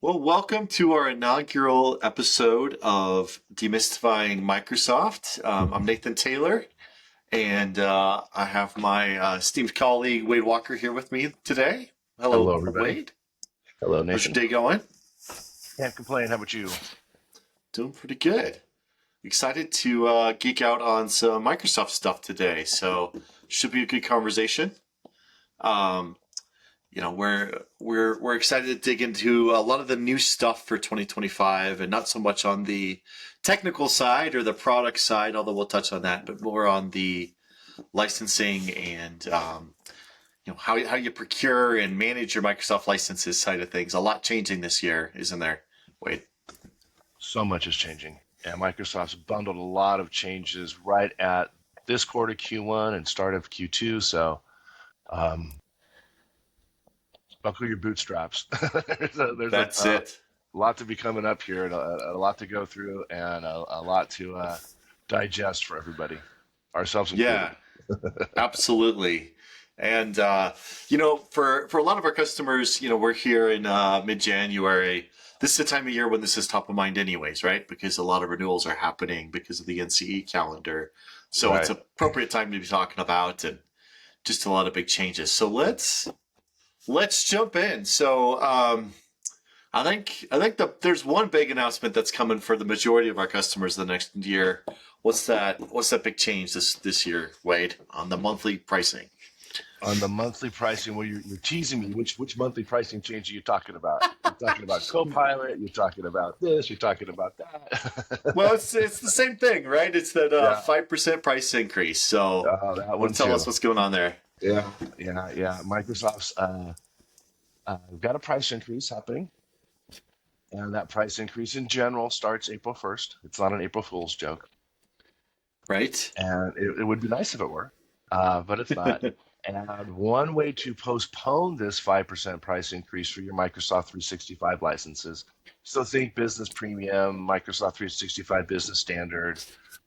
Well, welcome to our inaugural episode of Demystifying Microsoft. I'm Nathan Taylor, and I have my esteemed colleague Wade Walker here with me today. Hello, Hello, everybody. Wade. Hello, How's your Nathan. day going? Can't complain. How about you? Doing pretty good. Excited to geek out on some Microsoft stuff today, so should be a good conversation. Um, we're excited to dig into a lot of the new stuff for 2025, and not so much on the technical side or the product side, although we'll touch on that, but more on the licensing and how you procure and manage your Microsoft licenses side of things. A lot changing this year, isn't there? Wait. So much is changing. And Microsoft's bundled a lot of changes right at this quarter Q1 and start of Q2. So um, buckle your bootstraps. That's there's a it. lot to be coming up here, and a lot to go through, and a lot to digest for everybody, ourselves included. Yeah, absolutely. And for a lot of our customers, we're here in mid-January. This is the time of year when this is top of mind, anyways, right? Because a lot of renewals are happening because of the NCE calendar. So it's Right. an appropriate time to be talking about, and just a lot of big changes. So let's jump in. So I think there's one big announcement that's coming for the majority of our customers the next year. What's that? What's that big change this year, Wade, on the monthly pricing? On the monthly pricing, well, you're teasing me. Which monthly pricing change are you talking about? You're talking about Copilot. You're talking about this. You're talking about Well, that. it's the same thing, right? It's that Yeah, 5% price increase. So, that well, one tell too. us what's going on there. Yeah, yeah. Microsoft's got a price increase happening, and that price increase in general starts April 1st. It's not an April Fool's joke, Right? and it would be nice if it were, but it's not. And one way to postpone this 5% price increase for your Microsoft 365 licenses, so think Business Premium, Microsoft 365 Business Standard,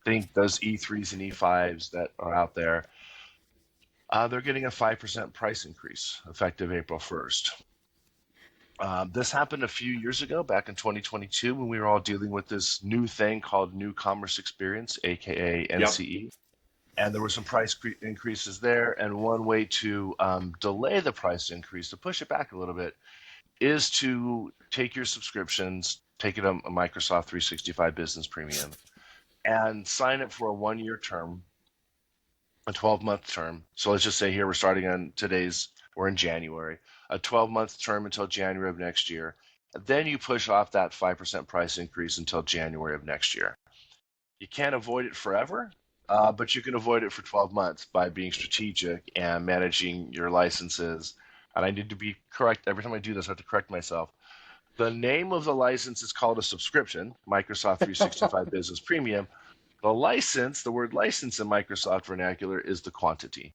think those E3s and E5s that are out there. They're getting a 5% price increase effective April 1st. This happened a few years ago, back in 2022, when we were all dealing with this new thing called New Commerce Experience, aka Yep. NCE. And there were some price increases there. And one way to delay the price increase, to push it back a little bit, is to take your subscriptions, take it on a Microsoft 365 Business Premium, and sign it for a 1 year term, a 12-month term. So let's just say here we're in January, a 12-month term until January of next year. Then you push off that 5% price increase until January of next year. You can't avoid it forever, but you can avoid it for 12 months by being strategic and managing your licenses. And I need to be correct. Every time I do this, I have to correct myself. The name of the license is called a subscription, Microsoft 365 Business Premium. The word license in Microsoft vernacular is the quantity.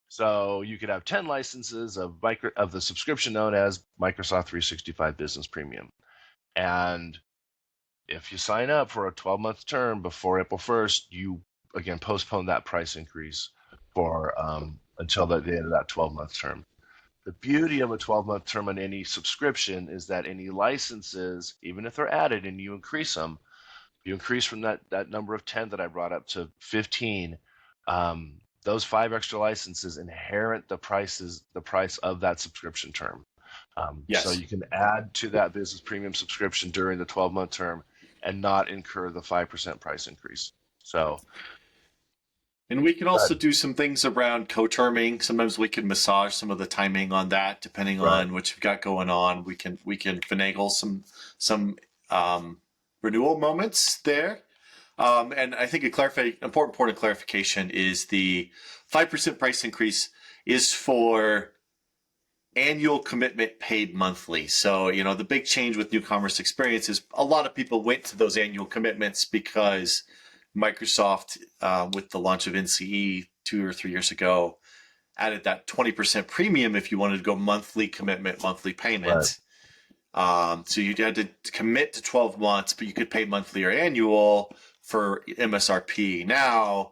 So you could have 10 licenses of the subscription known as Microsoft 365 Business Premium. And if you sign up for a 12-month term before April 1st, you again postpone that price increase for until the end of that 12-month term. The beauty of a 12-month term on any subscription is that any licenses, even if they're added and you increase from that number of 10 that I brought up to 15. Those 5 extra licenses inherit the price of that subscription term. So Yes. you can add to that business premium subscription during the 12-month term and not incur the 5% price increase. So And we can that, also do some things around co-terming. Sometimes we can massage some of the timing on that, depending right, on what you've got going on. We can finagle some renewal moments there. And I think important point of clarification is the 5% price increase is for annual commitment paid monthly. So, the big change with New Commerce Experience is a lot of people went to those annual commitments because Microsoft, with the launch of NCE 2 or 3 years ago, added that 20% premium if you wanted to go monthly commitment, monthly right, payment. So you had to commit to 12 months, but you could pay monthly or annual for MSRP. Now,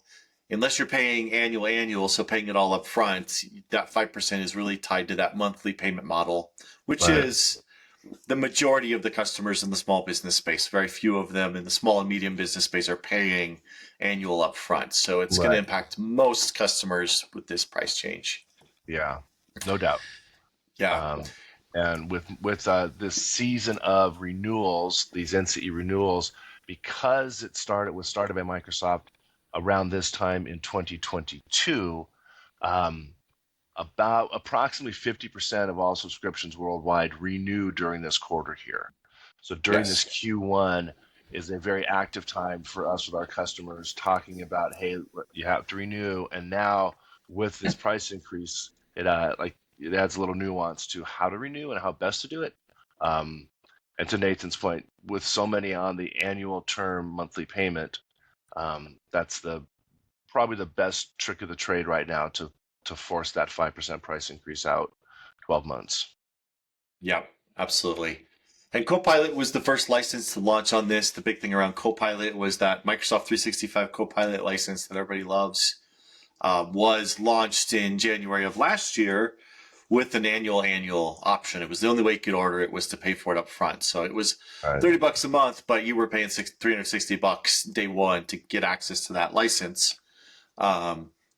unless you're paying annual, so paying it all up front, that 5% is really tied to that monthly payment model, which right. is the majority of the customers in the small business space, very few of them in the small and medium business space, are paying annual upfront. So it's going to Right. impact most customers with this price change. Yeah, no doubt. Yeah. Um, and with this season of renewals, these NCE renewals, because was started by Microsoft around this time in 2022, um, about approximately 50% of all subscriptions worldwide renew during this quarter here. So during this Yes. Q1 is a very active time for us with our customers talking about, hey, you have to renew. And now with this price increase, it adds a little nuance to how to renew and how best to do it. Um, and to Nathan's point, with so many on the annual term monthly payment, that's probably the best trick of the trade right now to force that 5% price increase out 12 months. Yeah, absolutely. And Copilot was the first license to launch on this. The big thing around Copilot was that Microsoft 365 Copilot license that everybody loves was launched in January of last year with an annual option. It was the only way you could order it was to pay for it up front. So it was Right. $30 a month, but you were paying $360 day one to get access to that license.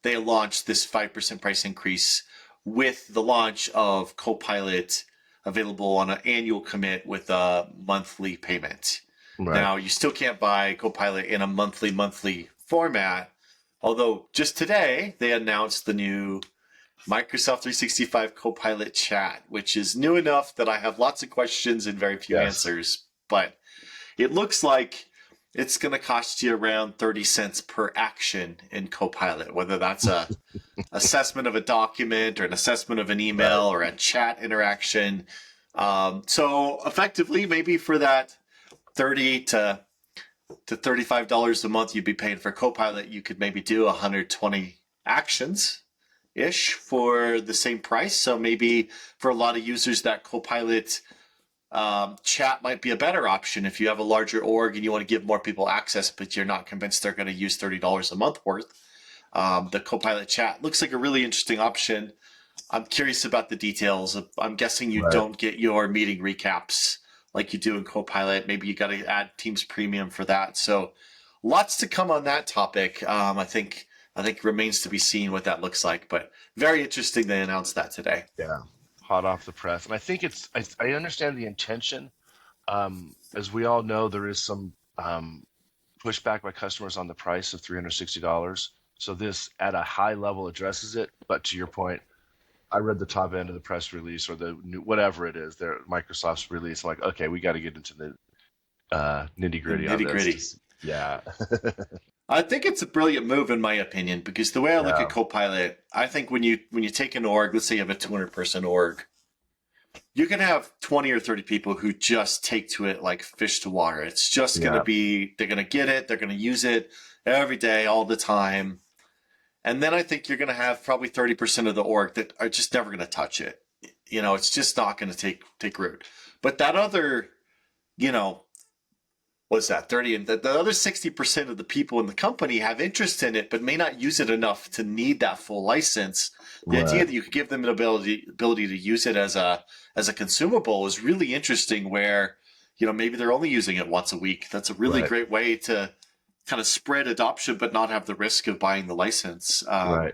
They launched this 5% price increase with the launch of Copilot available on an annual commit with a monthly payment. Right. Now, you still can't buy Copilot in a monthly format, although just today they announced the new Microsoft 365 Copilot Chat, which is new enough that I have lots of questions and very few Yes. answers, but it looks like it's going to cost you around 30 cents per action in Copilot, whether that's a assessment of a document or an assessment of an Right. email or a chat interaction. So effectively, maybe for that 30 to $35 a month you'd be paying for Copilot, you could maybe do 120 actions ish for the same price. So maybe for a lot of users, that Copilot chat might be a better option if you have a larger org and you want to give more people access, but you're not convinced they're going to use $30 a month worth. The Copilot chat looks like a really interesting option. I'm curious about the details. I'm guessing you Right. don't get your meeting recaps like you do in Copilot. Maybe you got to add Teams Premium for that. So lots to come on that topic. I think remains to be seen what that looks like, but very interesting they announced that today. Yeah. Hot off the press. And I think I understand the intention. As we all know, there is some pushback by customers on the price of $360. So this at a high level addresses it. But to your point, I read the top end of the press release or the new, whatever it is, their Microsoft's release. I'm like, okay, we got to get into the nitty The gritty on nitty this. gritty. Yeah. I think it's a brilliant move in my opinion, because the way I look Yeah. at Copilot, I think when you take an org, let's say you have a 200-person org, you can have 20 or 30 people who just take to it like fish to water. It's just going to Yeah. be, they're going to get it, they're going to use it every day, all the time. And then I think you're going to have probably 30% of the org that are just never going to touch it. It's just not going to take root. But that other, you know, what's that, 30? And the other 60% of the people in the company have interest in it, but may not use it enough to need that full license. The idea Right. that you could give them an ability to use it as a consumable is really interesting, where, maybe they're only using it once a week. That's a really Right. great way to kind of spread adoption, but not have the risk of buying the license. Right.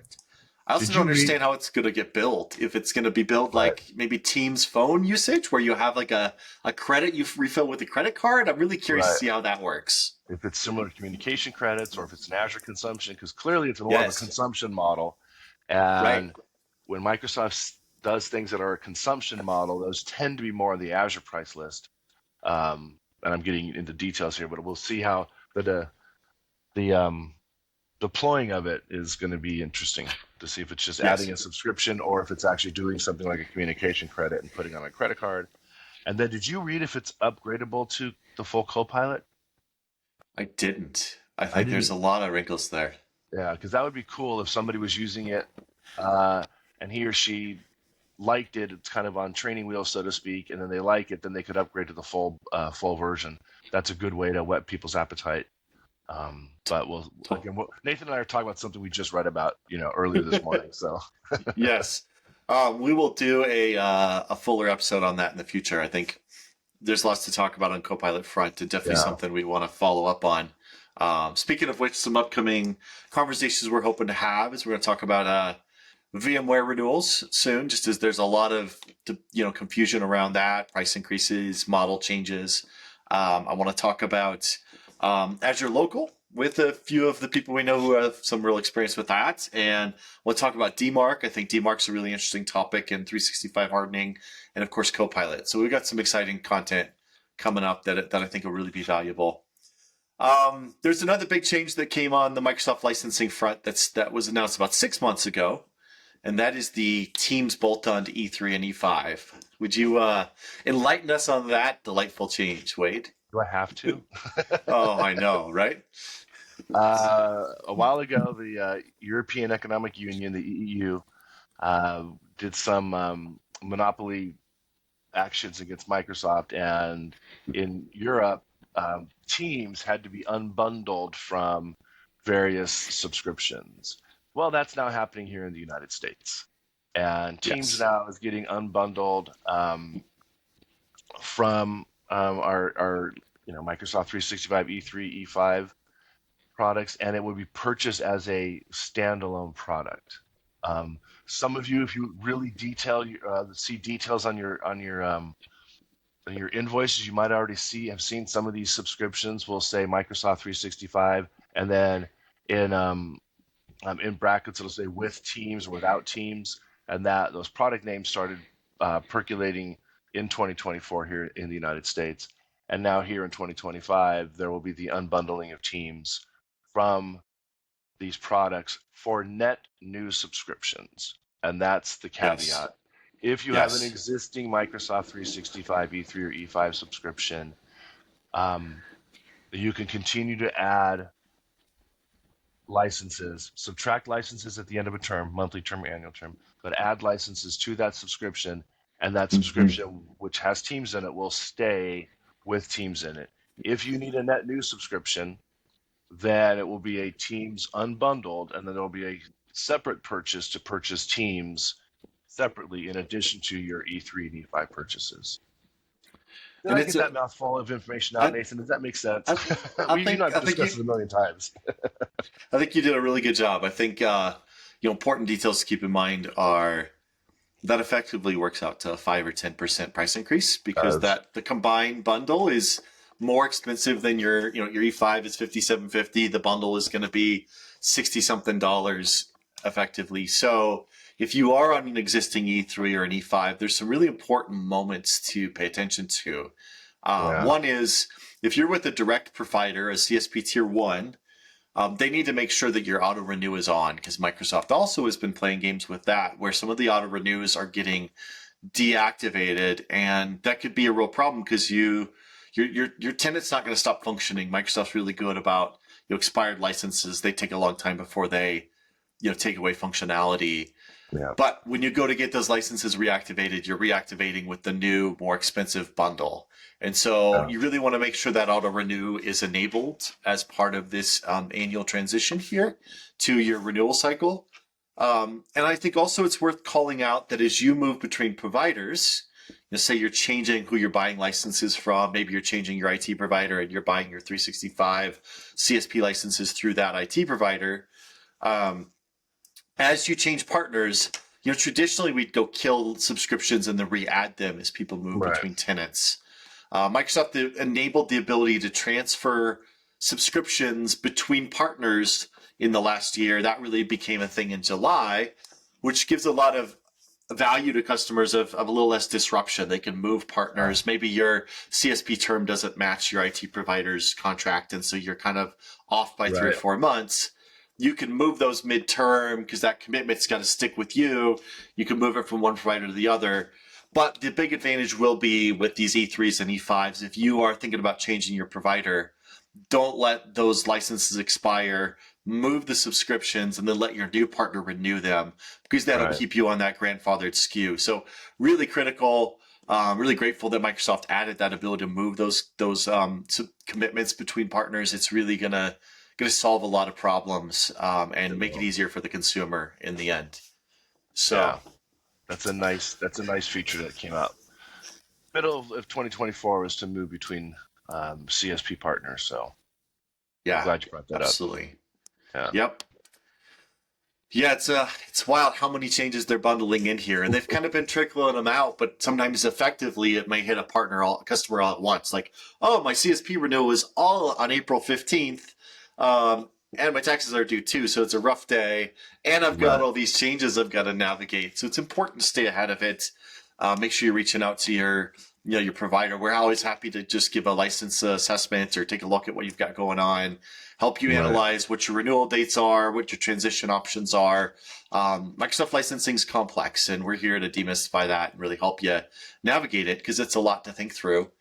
I also Did don't you read? understand how it's going to get billed. If it's going to be billed Right. like maybe Teams phone usage, where you have like a credit you refill with a credit card. I'm really curious to Right. see how that works. If it's similar to communication credits or if it's an Azure consumption, because clearly it's more of a Yes. consumption model. Right. And when Microsoft does things that are a consumption model, those tend to be more on the Azure price list. And I'm getting into details here, but we'll see how the deploying of it is going to be interesting to see if it's just Yes. adding a subscription or if it's actually doing something like a communication credit and putting on a credit card. And then, did you read if it's upgradable to the full Copilot? I didn't. I I think there's didn't. a lot of wrinkles there. Yeah, because that would be cool if somebody was using it uh, and he or she liked it. It's kind of on training wheels, so to speak, and then they like it, then they could upgrade to the full version. That's a good way to whet people's appetite. But Nathan and I are talking about something we just read about, earlier this morning. So Yes. We will do a fuller episode on that in the future, I think. there's lots to talk about on Copilot front, and definitely Yeah. something we want to follow up on. Speaking of which, some upcoming conversations we're hoping to have is we're going to talk about VMware renewals soon, just as there's a lot of confusion around that, price increases, model changes. I want to talk about Azure Local with a few of the people we know who have some real experience with that, and we'll talk about DMARC. I think DMARC's a really interesting topic in 365 hardening, and of course Copilot. So we've got some exciting content coming up that I think will really be valuable. There's another big change that came on the Microsoft licensing front that was announced about 6 months ago, and that is the Teams bolt-on to E3 and E5. Would you enlighten us on that delightful change, Wade? Do I have to? Oh, I know, right? A while ago, the European Economic Union, the EU, did some monopoly actions against Microsoft, and in Europe, Teams had to be unbundled from various subscriptions. Well, that's now happening here in the United States, and Teams Yes. now is getting unbundled from our Microsoft 365 E3, E5 products, and it would be purchased as a standalone product. Some of you, if you really see details on your invoices, you might already have seen some of these subscriptions will say Microsoft 365, and then in brackets it'll say with Teams or without Teams, and that those product names started percolating in 2024 here in the United States, and now here in 2025 there will be the unbundling of Teams from these products for net new subscriptions, and that's the Yes. caveat. If you have an Yes. existing Microsoft 365 E3 or E5 subscription, um, you can continue to add licenses, subtract licenses at the end of a term, monthly term or annual term, but add licenses to that subscription, and that Mm-hmm. subscription, which has Teams in it, will stay with Teams in it. If you need a net new subscription, then it will be a Teams unbundled, and then there will be a separate purchase to purchase Teams separately in addition to your E3 and E5 purchases. Did And I it's get a, that mouthful of information out, I, Nathan? Does that make sense? I, I We think, not I think you, discussed it a million times. I think you did a really good job. I think, important details to keep in mind are that effectively works out to a 5 or 10% price increase because Does that the combined bundle is more expensive than your E5 is 57.50. The bundle is going to be 60 something dollars effectively. So if you are on an existing E3 or an E5, there's some really important moments to pay attention to. yeah, One is if you're with a direct provider, a CSP tier one, they need to make sure that your auto renew is on because Microsoft also has been playing games with that, where some of the auto renews are getting deactivated, and that could be a real problem because your tenant's not going to stop functioning. Microsoft's really good about expired licenses. They take a long time before they take away functionality. yeah, But when you go to get those licenses reactivated, you're reactivating with the new, more expensive bundle. And so yeah, you really want to make sure that auto renew is enabled as part of this annual transition here to your renewal cycle. And I think also it's worth calling out that as you move between providers, say you're changing who you're buying licenses from, maybe you're changing your IT provider and you're buying your 365 CSP licenses through that IT provider. As you change partners, traditionally we'd go kill subscriptions and then re-add them as people move right, between tenants. Microsoft enabled the ability to transfer subscriptions between partners in the last year. That really became a thing in July, which gives a lot of value to customers of a little less disruption. They can move right, partners. Maybe your CSP term doesn't match your IT provider's contract, and so you're kind of off by 3 or 4 months. You can move those midterm because that commitment's got to stick with you. You can move it from one provider to the other. But the big advantage will be with these E3s and E5s. If you are thinking about changing your provider, don't let those licenses expire. Move the subscriptions and then let your new partner renew them because that'll right. keep you on that grandfathered SKU. So really critical. Really grateful that Microsoft added that ability to move those commitments between partners. It's really gonna solve a lot of problems and It make it will. easier for the consumer in the end. Yeah, So that's a nice feature that came out. middle of 2024 was to move between CSP partners. So I'm Yeah, glad you brought that up. absolutely. Yeah. Yep. Yeah, it's wild how many changes they're bundling in here, and they've kind of been trickling them out. But sometimes, effectively, it may hit a customer all at once. Like, oh, my CSP renewal is all on April 15th, and my taxes are due too, so it's a rough day. And I've got Right. all these changes I've got to navigate. So it's important to stay ahead of it. Make sure you're reaching out to your provider. We're always happy to just give a license assessment or take a look at what you've got going on, help you Right. analyze what your renewal dates are, what your transition options are. Microsoft licensing is complex, and we're here to demystify that and really help you navigate it because it's a lot to think through.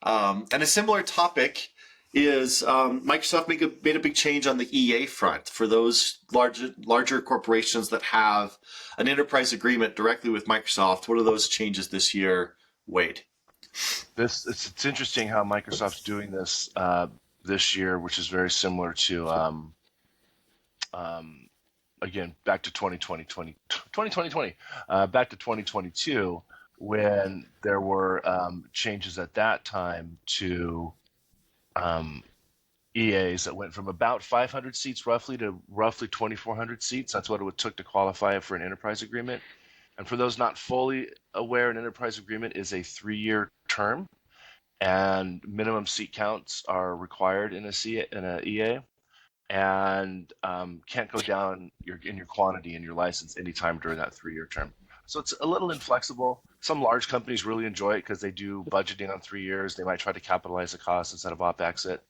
And a similar topic is Microsoft made a big change on the EA front for those larger corporations that have an enterprise agreement directly with Microsoft. What are those changes this year, Wade? It's interesting how Microsoft's doing this this year, which is very similar to um, again back to 2020, back to 2022 when there were changes at that time to um, EAs that went from about 500 seats roughly to roughly 2,400 seats. That's what it took to qualify for an enterprise agreement. And for those not fully aware, an enterprise agreement is a 3-year term, and minimum seat counts are required in a EA, and can't go down in your quantity in your license anytime during that 3-year term. So it's a little inflexible. Some large companies really enjoy it because they do budgeting on 3 years. They might try to capitalize the cost instead of OpEx it.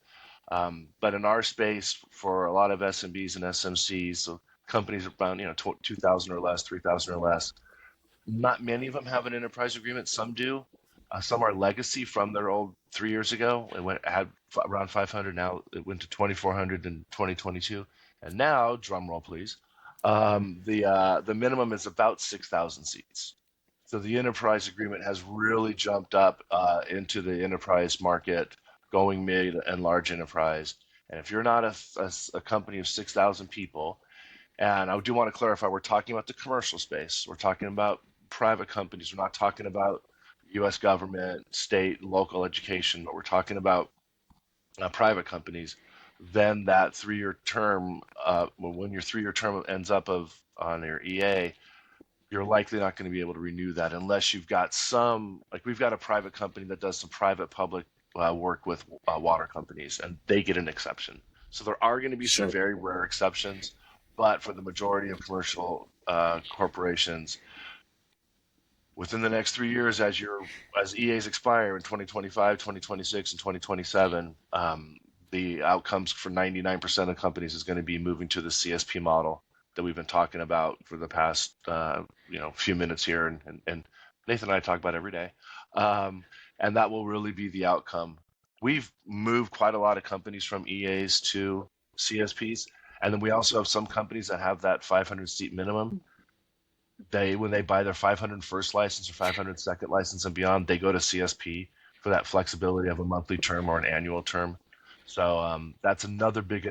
But in our space, for a lot of SMBs and SMCs, so companies around 2,000 or less, 3,000 or less, not many of them have an enterprise agreement. Some do. Some are legacy from their old 3 years ago. Had around 500. Now it went to 2,400 in 2022, and now, drum roll please, the minimum is about 6,000 seats. So the enterprise agreement has really jumped up into the enterprise market, going mid and large enterprise. And if you're not a company of 6,000 people, and I do want to clarify, we're talking about the commercial space. We're talking about private companies. We're not talking about U.S. government, state, local education, but we're talking about private companies. Then that 3-year term, when your 3-year term ends up on your EA, you're likely not going to be able to renew that unless you've got like we've got a private company that does some private public work with water companies, and they get an exception. So there are going to be some Sure. very rare exceptions, but for the majority of commercial corporations, within the next 3 years, as EAs expire in 2025, 2026, and 2027, the outcomes for 99% of companies is going to be moving to the CSP model that we've been talking about for the past few minutes here, and Nathan and I talk about every day, and that will really be the outcome. We've moved quite a lot of companies from EAs to CSPs, and then we also have some companies that have that 500 seat minimum. When they buy their 500 first license or 500 second license and beyond, they go to CSP for that flexibility of a monthly term or an annual term. So that's another big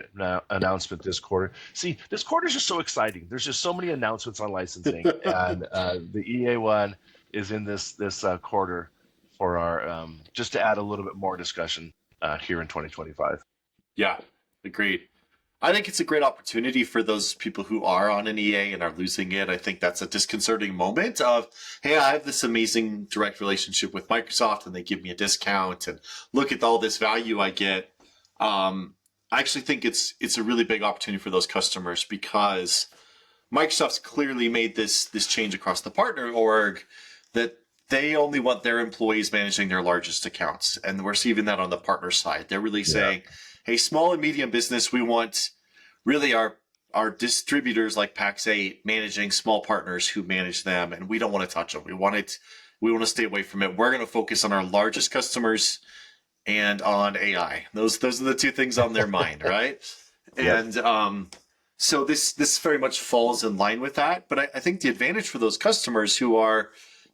announcement this quarter. See, this quarter is just so exciting. There's just so many announcements on licensing, and the EA one is in this quarter for our just to add a little bit more discussion here in 2025. Yeah, agreed. I think it's a great opportunity for those people who are on an EA and are losing it. I think that's a disconcerting moment of, hey, I have this amazing direct relationship with Microsoft and they give me a discount and look at all this value I get. I actually think it's a really big opportunity for those customers because Microsoft's clearly made this change across the partner org that they only want their employees managing their largest accounts. And we're seeing that on the partner side. They're really saying, hey, small and medium business, we want really our distributors like PAX 8 managing small partners who manage them, and we don't want to touch them. We want to stay away from it. We're going to focus on our largest customers and on AI. Those are the two things on their mind, right? Yep. And so this very much falls in line with that. But I think the advantage for those customers who are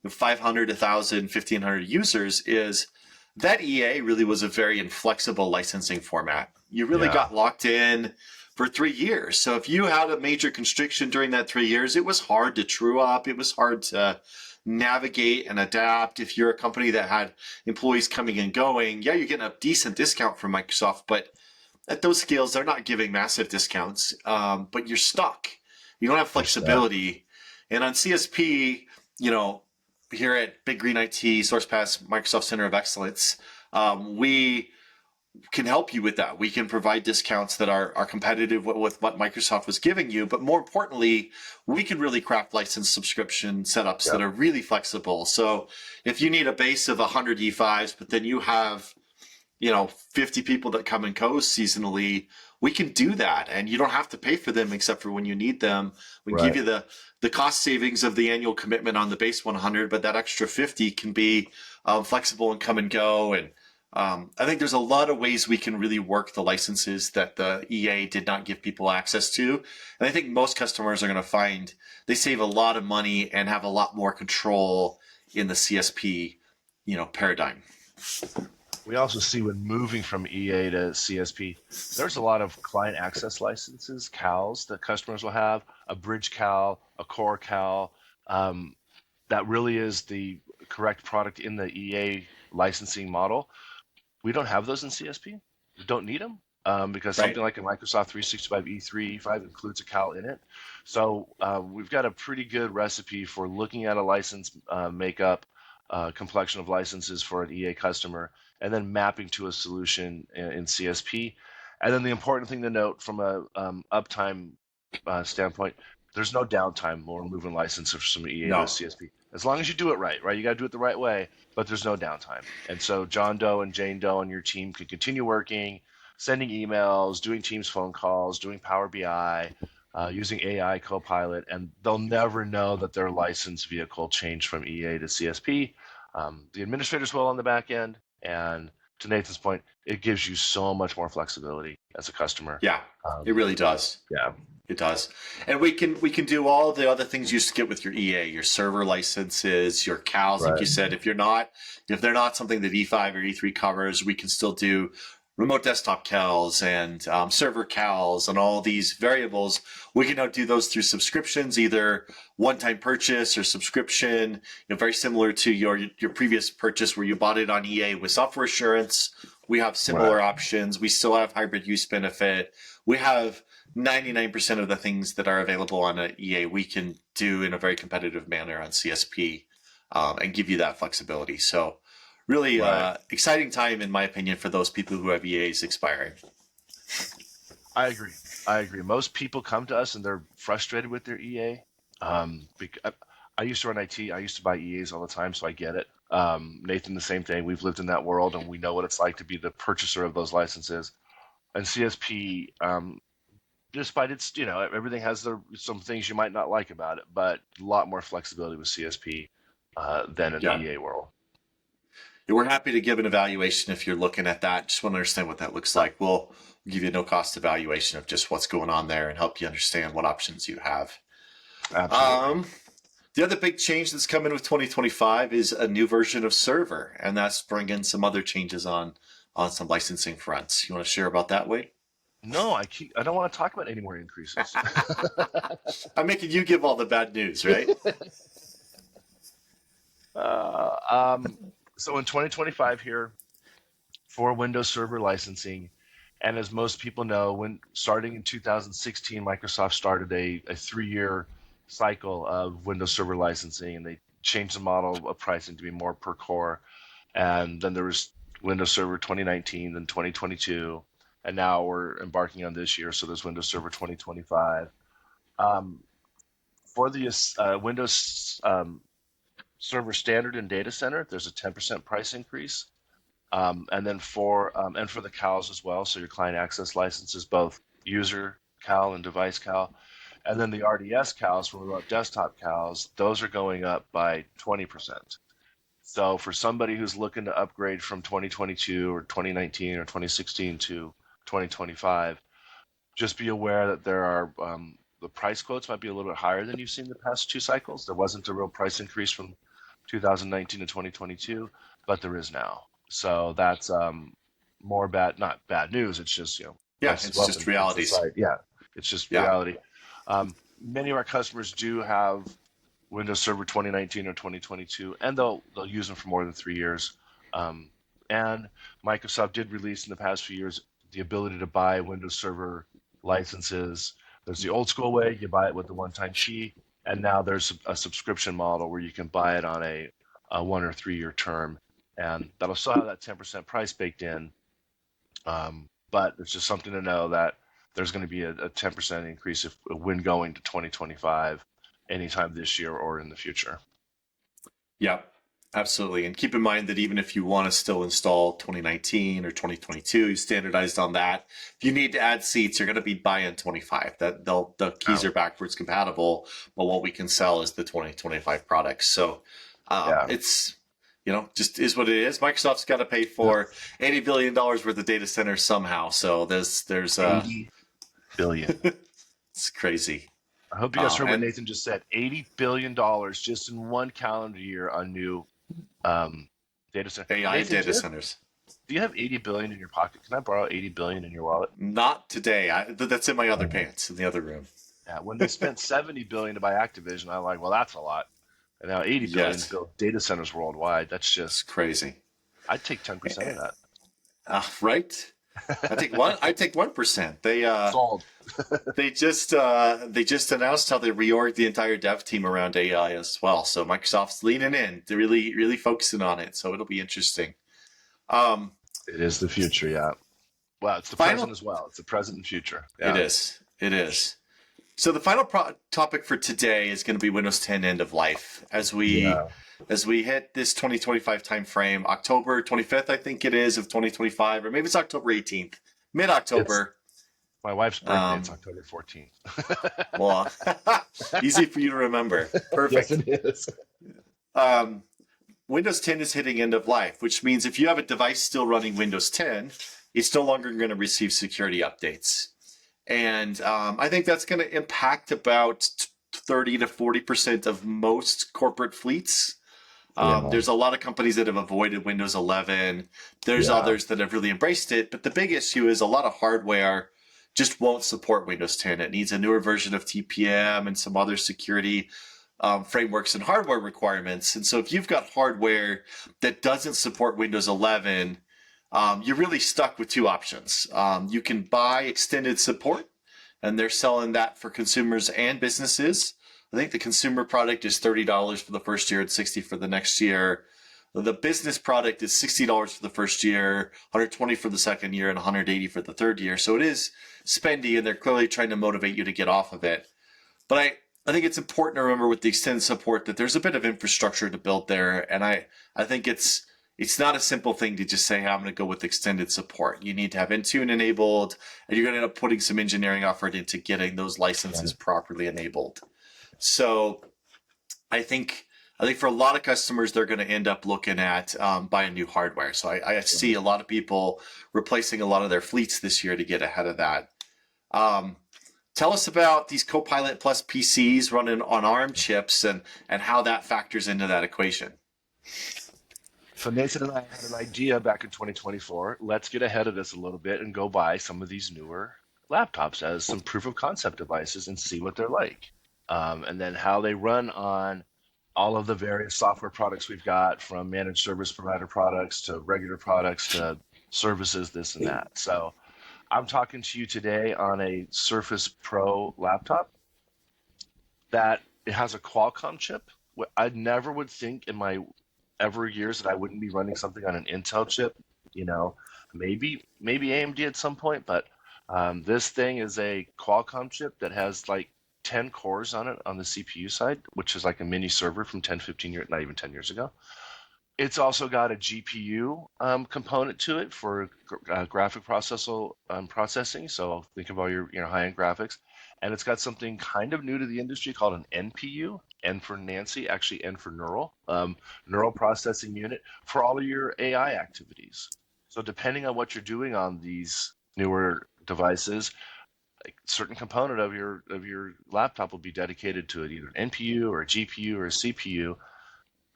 500, 1,000, 1,500 users is that EA really was a very inflexible licensing format. You really got locked in for 3 years. So if you had a major constriction during that 3 years, it was hard to true up. It was hard to navigate and adapt. If you're a company that had employees coming and going, yeah, you're getting a decent discount from Microsoft, but at those scales, they're not giving massive discounts, but you're stuck. You don't have flexibility. And on CSP, here at Big Green IT, Sourcepass Microsoft Center of Excellence, we can help you with that. We can provide discounts that are competitive with what Microsoft was giving you. But more importantly, we can really craft license subscription setups that are really flexible. So if you need a base of 100 E5s, but then you have 50 people that come and go seasonally, we can do that. And you don't have to pay for them except for when you need them. We can give you the cost savings of the annual commitment on the base 100, but that extra 50 can be flexible and come and go. And I think there's a lot of ways we can really work the licenses that the EA did not give people access to. And I think most customers are going to find they save a lot of money and have a lot more control in the CSP, paradigm. We also see when moving from EA to CSP, there's a lot of client access licenses, CALs, that customers will have, a bridge CAL, a core CAL. That really is the correct product in the EA licensing model. We don't have those in CSP. We don't need them because something like a Microsoft 365 E3, E5 includes a CAL in it. So we've got a pretty good recipe for looking at a license makeup, complexion of licenses for an EA customer, and then mapping to a solution in CSP. And then the important thing to note from a uptime standpoint, there's no downtime when we're moving licenses from EA to CSP. As long as you do it right? You got to do it the right way, but there's no downtime. And so John Doe and Jane Doe and your team can continue working, sending emails, doing Teams phone calls, doing Power BI, using AI Copilot, and they'll never know that their license vehicle changed from EA to CSP. The administrators will on the back end, and to Nathan's point, it gives you so much more flexibility as a customer. Yeah, it really does. Yeah. It does. And we can do all the other things you used to get with your EA, your server licenses, your CALs, like you said. If they're not something that E5 or E3 covers, we can still do remote desktop CALs and server CALs and all these variables. We can now do those through subscriptions, either one-time purchase or subscription, very similar to your previous purchase where you bought it on EA with software assurance. We have similar options. We still have hybrid use benefit. We have 99% of the things that are available on an EA we can do in a very competitive manner on CSP and give you that flexibility. So really exciting time, in my opinion, for those people who have EAs expiring. I agree. Most people come to us and they're frustrated with their EA. I used to run IT. I used to buy EAs all the time, so I get it. Nathan, the same thing. We've lived in that world and we know what it's like to be the purchaser of those licenses. And CSP, despite its, everything has some things you might not like about it, but a lot more flexibility with CSP than in the EA world. Yeah, we're happy to give an evaluation if you're looking at that. Just want to understand what that looks like. We'll give you a no-cost evaluation of just what's going on there and help you understand what options you have. Absolutely. The other big change that's coming with 2025 is a new version of Server, and that's bringing some other changes on some licensing fronts. You want to share about that, Wade? No, I don't want to talk about any more increases. I'm making you give all the bad news, right? So in 2025 here, for Windows Server licensing, and as most people know, when starting in 2016, Microsoft started a 3-year cycle of Windows Server licensing, and they changed the model of pricing to be more per core. And then there was Windows Server 2019, then 2022, and now we're embarking on this year. So there's Windows Server 2025. For the Windows Server Standard and Data Center, there's a 10% price increase. And then for the CALs as well, so your client access licenses, both user CAL and device CAL. And then the RDS CALs, from remote desktop CALs, those are going up by 20%. So for somebody who's looking to upgrade from 2022 or 2019 or 2016 to 2025, just be aware that there are the price quotes might be a little bit higher than you've seen the past 2 cycles. There wasn't a real price increase from 2019 to 2022, but there is now. So that's not bad news. It's just, it's just reality. Yeah, it's just reality. Many of our customers do have Windows Server 2019 or 2022, and they'll use them for more than 3 years. Um, and Microsoft did release in the past few years the ability to buy Windows Server licenses. There's the old school way, you buy it with the one-time fee, and now there's a subscription model where you can buy it on a 1 or 3 year term, and that'll still have that 10% price baked in. But it's just something to know that there's going to be a 10% increase when going to 2025 anytime this year or in the future. Yeah, absolutely. And keep in mind that even if you want to still install 2019 or 2022, you standardized on that. If you need to add seats, you're going to be buying 25. That the keys are backwards compatible, but what we can sell is the 2025 products. So Yeah. it's just is what it is. Microsoft's got to pay for $80 billion worth of data centers somehow. So there's 80 billion. it's crazy. I hope you guys heard what Nathan just said. $80 billion just in one calendar year on new data centers. AI Nathan, data centers. Do you have 80 billion in your pocket? Can I borrow 80 billion in your wallet? Not today. That's in my other pants in the other room. Yeah, when they spent 70 billion to buy Activision, I'm like, well, that's a lot. And now 80 billion to build data centers worldwide. That's just crazy. I'd take 10% of that. Right? I take 1%. They sold. they just announced how they reorged the entire dev team around AI as well. So Microsoft's leaning in. They're really focusing on it. So it'll be interesting. It is the future, yeah. Well, it's the present as well. It's the present and future. Yeah. It is. So the final topic for today is going to be Windows 10 end of life as we hit this 2025 timeframe, October 25th, I think it is, of 2025, or maybe it's October 18th, mid-October. My wife's birthday is October 14th. Well, easy for you to remember. Perfect. Yes, it is. Windows 10 is hitting end of life, which means if you have a device still running Windows 10, it's no longer going to receive security updates. And I think that's going to impact about 30 to 40% of most corporate fleets. There's a lot of companies that have avoided Windows 11. There's others that have really embraced it. But the big issue is a lot of hardware just won't support Windows 10. It needs a newer version of TPM and some other security frameworks and hardware requirements. And so if you've got hardware that doesn't support Windows 11, you're really stuck with two options. You can buy extended support, and they're selling that for consumers and businesses. I think the consumer product is $30 for the first year and $60 for the next year. The business product is $60 for the first year, $120 for the second year, and $180 for the third year. So it is spendy, and they're clearly trying to motivate you to get off of it. But I think it's important to remember with the extended support that there's a bit of infrastructure to build there, and I think it's not a simple thing to just say, hey, I'm going to go with extended support. You need to have Intune enabled, and you're going to end up putting some engineering effort into getting those licenses properly enabled. So I think for a lot of customers, they're going to end up looking at buying new hardware. So I see a lot of people replacing a lot of their fleets this year to get ahead of that. Tell us about these Copilot Plus PCs running on ARM chips and how that factors into that equation. So Nathan and I had an idea back in 2024. Let's get ahead of this a little bit and go buy some of these newer laptops as some proof of concept devices and see what they're like. And then how they run on all of the various software products we've got, from managed service provider products to regular products to services, this and that. So I'm talking to you today on a Surface Pro laptop that it has a Qualcomm chip. I never would think in my ever years that I wouldn't be running something on an Intel chip. Maybe AMD at some point, but this thing is a Qualcomm chip that has like 10 cores on it on the CPU side, which is like a mini server from 10, 15 years, not even 10 years ago. It's also got a GPU component to it for graphic processing. So think of all your high-end graphics. And it's got something kind of new to the industry called an NPU, N for Nancy, actually N for neural, neural processing unit for all of your AI activities. So depending on what you're doing on these newer devices, a certain component of your laptop will be dedicated to it, either an NPU or a GPU or a CPU.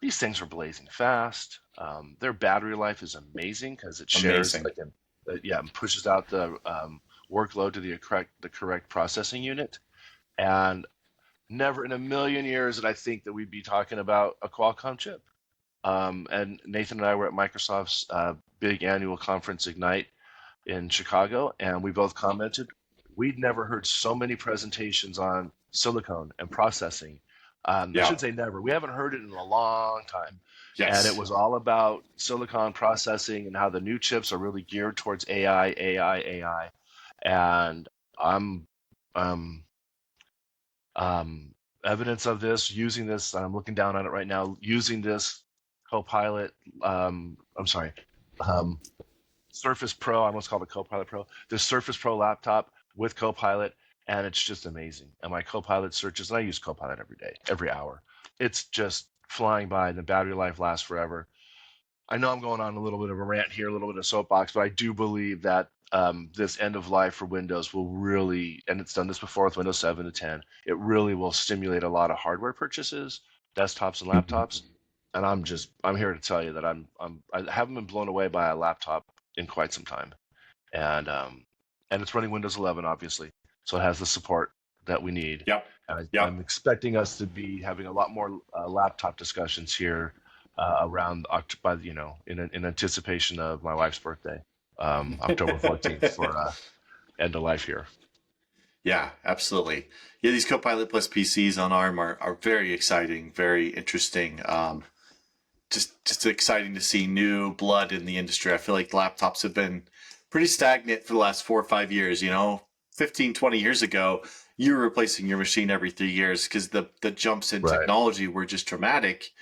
These things are blazing fast. Their battery life is amazing because it shares and pushes out the workload to the correct processing unit. And Never in a million years did I think that we'd be talking about a Qualcomm chip. And Nathan and I were at Microsoft's big annual conference, Ignite, in Chicago, and we both commented we'd never heard so many presentations on silicone and processing. I Yeah. should say never. We haven't heard it in a long time. And it Yes. was all about silicon processing and how the new chips are really geared towards AI, AI, AI. And I'm um, evidence of this, using this, I'm looking down on it right now, using this Copilot, I'm sorry, um, Surface Pro. I almost called it Copilot Pro. The Surface Pro laptop with Copilot, and it's just amazing. And my Copilot searches, and I use Copilot every day, every hour. It's just flying by. The battery life lasts forever. I know I'm going on a little bit of a rant here, a little bit of soapbox, but I do believe that this end of life for Windows will really, and it's done this before with Windows 7 to 10, it really will stimulate a lot of hardware purchases, desktops and laptops. And I'm here to tell you that I haven't been blown away by a laptop in quite some time, and it's running Windows 11 obviously, so it has the support that we need. Yep. I'm Yep. expecting us to be having a lot more laptop discussions here around by in anticipation of my wife's birthday, October 14th for end of life here. Yeah, absolutely. Yeah, these Copilot Plus PCs on ARM are very exciting, very interesting. Just exciting to see new blood in the industry. I feel like laptops have been pretty stagnant for the last 4 or 5 years. 15, 20 years ago, you were replacing your machine every 3 years because the jumps in Right. technology were just dramatic.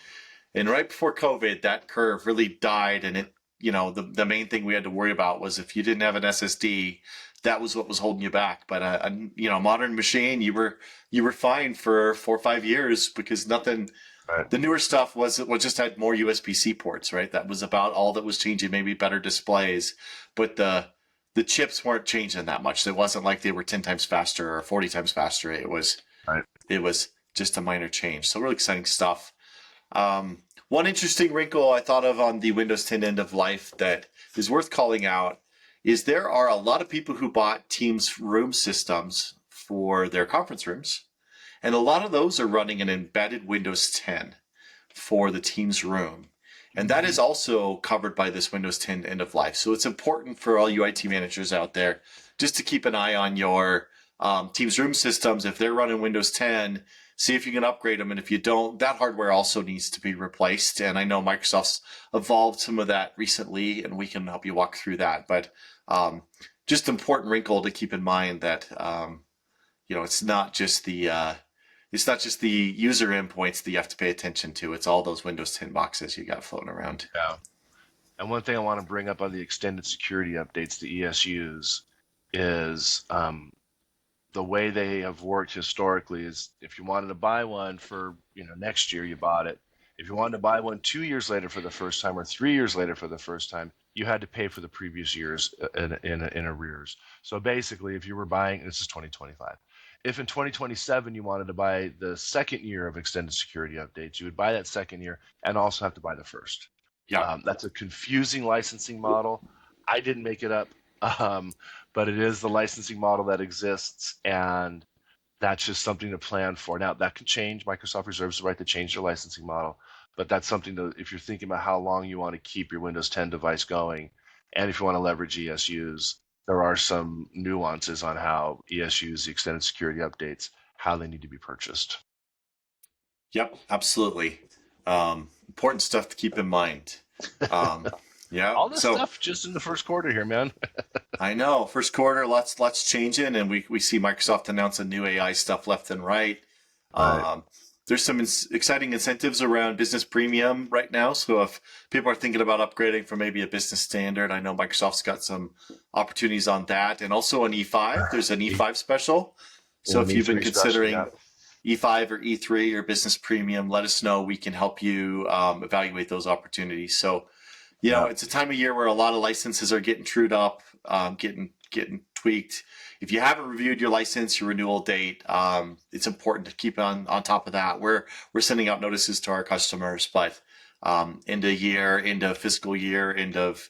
And right before COVID, that curve really died. And the main thing we had to worry about was if you didn't have an SSD, that was what was holding you back. But a modern machine, you were fine for 4 or 5 years because nothing. Right. The newer stuff was just had more USB-C ports, right? That was about all that was changing. Maybe better displays, but the chips weren't changing that much. It wasn't like they were 10 times faster or 40 times faster. Right. It was just a minor change. So really exciting stuff. One interesting wrinkle I thought of on the Windows 10 end of life that is worth calling out is there are a lot of people who bought Teams room systems for their conference rooms, and a lot of those are running an embedded Windows 10 for the Teams room. And that is also covered by this Windows 10 end of life. So it's important for all you IT managers out there just to keep an eye on your Teams room systems. If they're running Windows 10, see if you can upgrade them. And if you don't, that hardware also needs to be replaced. And I know Microsoft's evolved some of that recently, and we can help you walk through that. But just important wrinkle to keep in mind that it's not just the user endpoints that you have to pay attention to. It's all those Windows 10 boxes you got floating around. Yeah. And one thing I want to bring up on the extended security updates, the ESUs, is the way they have worked historically is if you wanted to buy one for next year, you bought it. If you wanted to buy one 2 years later for the first time or 3 years later for the first time, you had to pay for the previous years in arrears. So basically, if you were buying, this is 2025. If in 2027 you wanted to buy the second year of extended security updates, you would buy that second year and also have to buy the first. Yeah. That's a confusing licensing model. I didn't make it up, but it is the licensing model that exists, and that's just something to plan for. Now, that can change. Microsoft reserves the right to change their licensing model, but that's something to, if you're thinking about how long you want to keep your Windows 10 device going, and if you want to leverage ESUs, there are some nuances on how ESUs, the extended security updates, how they need to be purchased. Yep, absolutely. Important stuff to keep in mind. Yeah. All this So stuff just in the first quarter here, man. I know first quarter, lots changing, and we see Microsoft announce a new AI stuff left and right. Right. There's some exciting incentives around business premium right now. So if people are thinking about upgrading from maybe a business standard, I know Microsoft's got some opportunities on that, and also an E5. There's an E5 special. So if you've been considering E5 or E3 or business premium, let us know. We can help you evaluate those opportunities. So, it's a time of year where a lot of licenses are getting trued up, getting tweaked. If you haven't reviewed your license, your renewal date, it's important to keep on top of that. We're sending out notices to our customers, but end of year, end of fiscal year, end of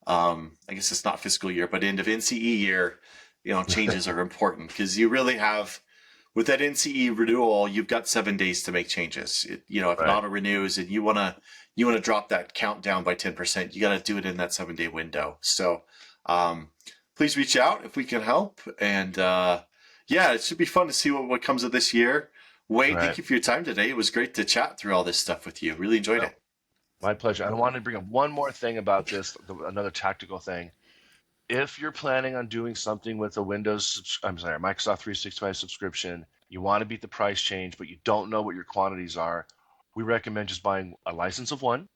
I guess it's not fiscal year, but end of NCE year, changes are important because you really have with that NCE renewal, you've got 7 days to make changes. If it Right. auto renews and you wanna drop that count down by 10%, you got to do it in that 7 day window. So please reach out if we can help. And yeah, it should be fun to see what comes of this year. Wade, thank Right. you for your time today. It was great to chat through all this stuff with you. Really enjoyed No, it. my pleasure. I wanted to bring up one more thing about this, another tactical thing. If you're planning on doing something with a Microsoft 365 subscription, you want to beat the price change, but you don't know what your quantities are, we recommend just buying a license of one.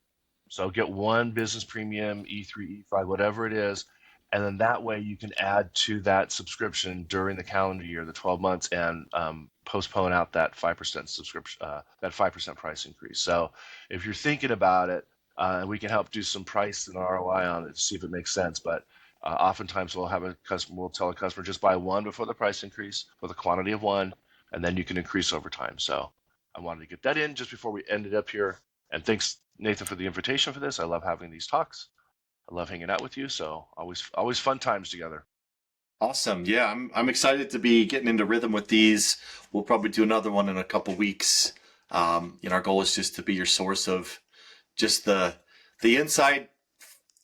So get one business premium, E3, E5, whatever it is, and then that way you can add to that subscription during the calendar year, the 12 months, and postpone out that 5% subscription, that 5% price increase. So if you're thinking about it, we can help do some price and ROI on it to see if it makes sense. But oftentimes we'll tell a customer just buy one before the price increase with a quantity of one, and then you can increase over time. So I wanted to get that in just before we ended up here. And thanks, Nathan, for the invitation for this. I love having these talks. I love hanging out with you. So always fun times together. Awesome. Yeah, I'm excited to be getting into rhythm with these. We'll probably do another one in a couple weeks. Our goal is just to be your source of just the inside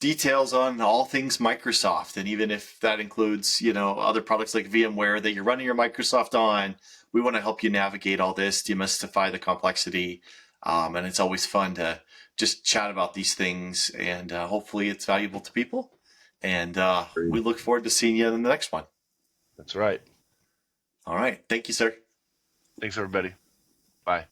details on all things Microsoft. And even if that includes, other products like VMware that you're running your Microsoft on, we want to help you navigate all this, demystify the complexity. And it's always fun to just chat about these things, and hopefully it's valuable to people. And we look forward to seeing you in the next one. That's right. All right. Thank you, sir. Thanks, everybody. Bye.